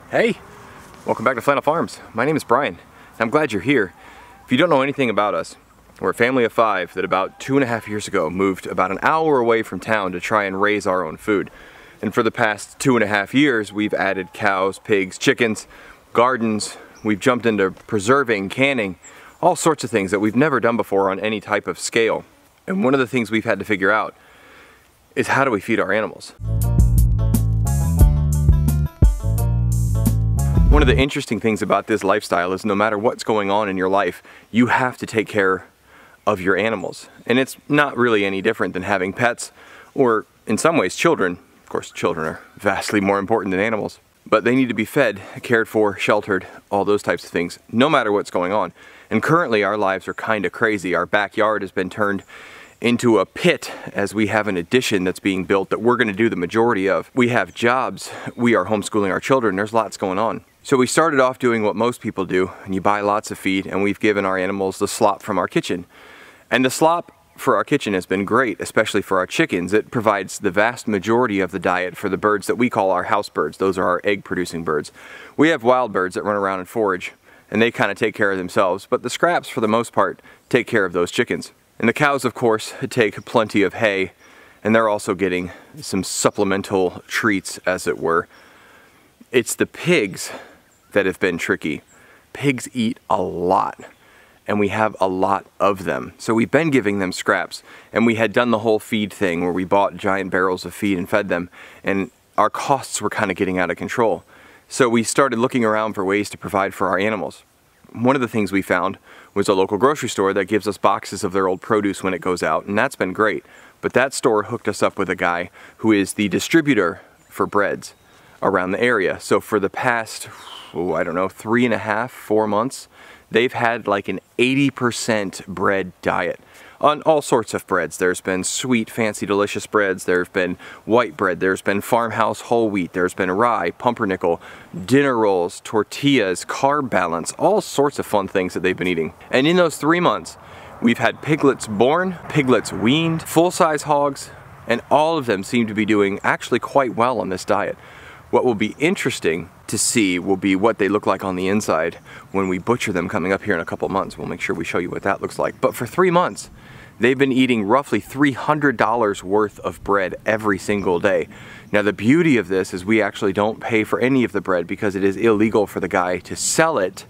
Hey, welcome back to Flannel Farms. My name is Brian. I'm glad you're here. If you don't know anything about us, we're a family of 5 that about 2.5 years ago moved about an hour away from town to try and raise our own food. And for the past 2.5 years, we've added cows, pigs, chickens, gardens. We've jumped into preserving, canning, all sorts of things that we've never done before on any type of scale. And one of the things we've had to figure out is how do we feed our animals? One of the interesting things about this lifestyle is no matter what's going on in your life, you have to take care of your animals. And it's not really any different than having pets, or in some ways children. Of course, children are vastly more important than animals. But they need to be fed, cared for, sheltered, all those types of things, no matter what's going on. And currently our lives are kind of crazy. Our backyard has been turned into a pit as we have an addition that's being built that we're going to do the majority of. We have jobs, we are homeschooling our children, there's lots going on. So we started off doing what most people do, and you buy lots of feed, and we've given our animals the slop from our kitchen. And the slop for our kitchen has been great, especially for our chickens. It provides the vast majority of the diet for the birds that we call our house birds. Those are our egg producing birds. We have wild birds that run around and forage, and they kind of take care of themselves, but the scraps for the most part take care of those chickens. And the cows, of course, take plenty of hay, and they're also getting some supplemental treats, as it were. It's the pigs that have been tricky. Pigs eat a lot, and we have a lot of them. So we've been giving them scraps, and we had done the whole feed thing where we bought giant barrels of feed and fed them, and our costs were kind of getting out of control. So we started looking around for ways to provide for our animals. One of the things we found was a local grocery store that gives us boxes of their old produce when it goes out, and that's been great. But that store hooked us up with a guy who is the distributor for breads around the area. So for the past, I don't know, 3.5, 4 months, they've had like an 80% bread diet on all sorts of breads. There's been sweet, fancy, delicious breads. There's been white bread. There's been farmhouse whole wheat. There's been rye, pumpernickel, dinner rolls, tortillas, carb balance, all sorts of fun things that they've been eating. And in those 3 months, we've had piglets born, piglets weaned, full-size hogs, and all of them seem to be doing actually quite well on this diet. What will be interesting to see will be what they look like on the inside when we butcher them coming up here in a couple months. We'll make sure we show you what that looks like. But for 3 months, they've been eating roughly $300 worth of bread every single day. Now the beauty of this is we actually don't pay for any of the bread because it is illegal for the guy to sell it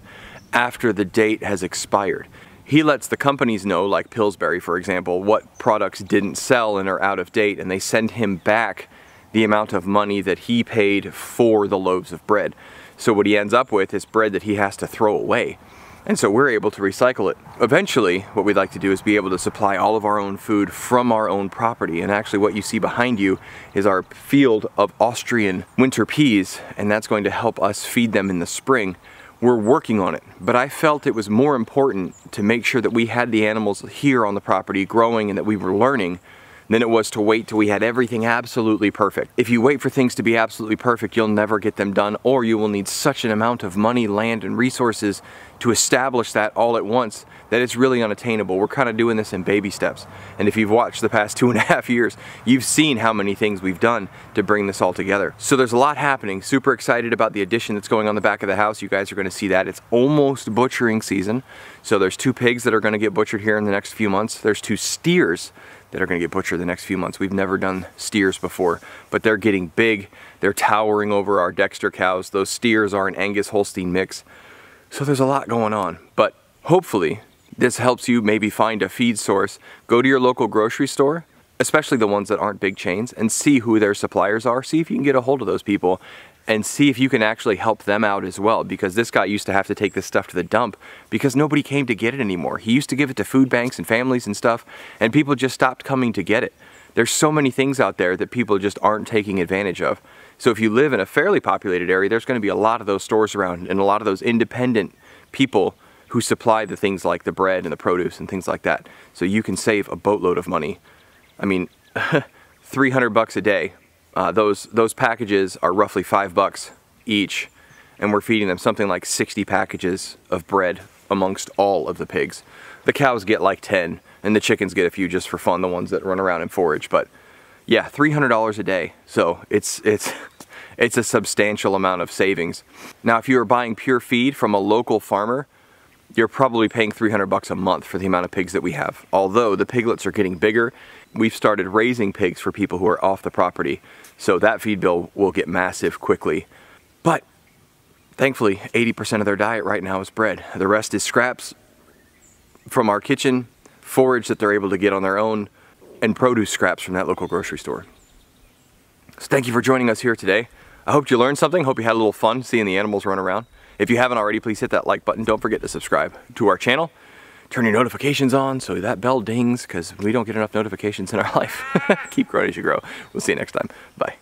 after the date has expired. He lets the companies know, like Pillsbury for example, what products didn't sell and are out of date, and they send him back the amount of money that he paid for the loaves of bread. So what he ends up with is bread that he has to throw away. And so we're able to recycle it. Eventually, what we'd like to do is be able to supply all of our own food from our own property. And actually what you see behind you is our field of Austrian winter peas, and that's going to help us feed them in the spring. We're working on it, but I felt it was more important to make sure that we had the animals here on the property growing and that we were learning than it was to wait till we had everything absolutely perfect. If you wait for things to be absolutely perfect, you'll never get them done, or you will need such an amount of money, land, and resources to establish that all at once that it's really unattainable. We're kind of doing this in baby steps. And if you've watched the past 2.5 years, you've seen how many things we've done to bring this all together. So there's a lot happening. Super excited about the addition that's going on the back of the house. You guys are going to see that. It's almost butchering season. So there's 2 pigs that are going to get butchered here in the next few months. There's 2 steers that are going to get butchered the next few months. We've never done steers before, but they're getting big. They're towering over our Dexter cows. Those steers are an Angus Holstein mix. So there's a lot going on, but hopefully this helps you maybe find a feed source. Go to your local grocery store, especially the ones that aren't big chains, and see who their suppliers are. See if you can get a hold of those people and see if you can actually help them out as well, because this guy used to have to take this stuff to the dump because nobody came to get it anymore. He used to give it to food banks and families and stuff, and people just stopped coming to get it. There's so many things out there that people just aren't taking advantage of. So if you live in a fairly populated area, there's going to be a lot of those stores around and a lot of those independent people who supply the things like the bread and the produce and things like that. So you can save a boatload of money. I mean, 300 bucks a day. Those packages are roughly $5 each, and we're feeding them something like 60 packages of bread amongst all of the pigs. The cows get like 10, and the chickens get a few just for fun, the ones that run around and forage. But yeah, $300 a day. So it's it's a substantial amount of savings. Now, if you are buying pure feed from a local farmer, you're probably paying $300 a month for the amount of pigs that we have. Although the piglets are getting bigger, we've started raising pigs for people who are off the property. So that feed bill will get massive quickly. But thankfully, 80% of their diet right now is bread. The rest is scraps from our kitchen, forage that they're able to get on their own, and produce scraps from that local grocery store. So thank you for joining us here today. I hope you learned something. Hope you had a little fun seeing the animals run around. If you haven't already, please hit that like button. Don't forget to subscribe to our channel. Turn your notifications on so that bell dings, because we don't get enough notifications in our life. Keep growing as you grow. We'll see you next time. Bye.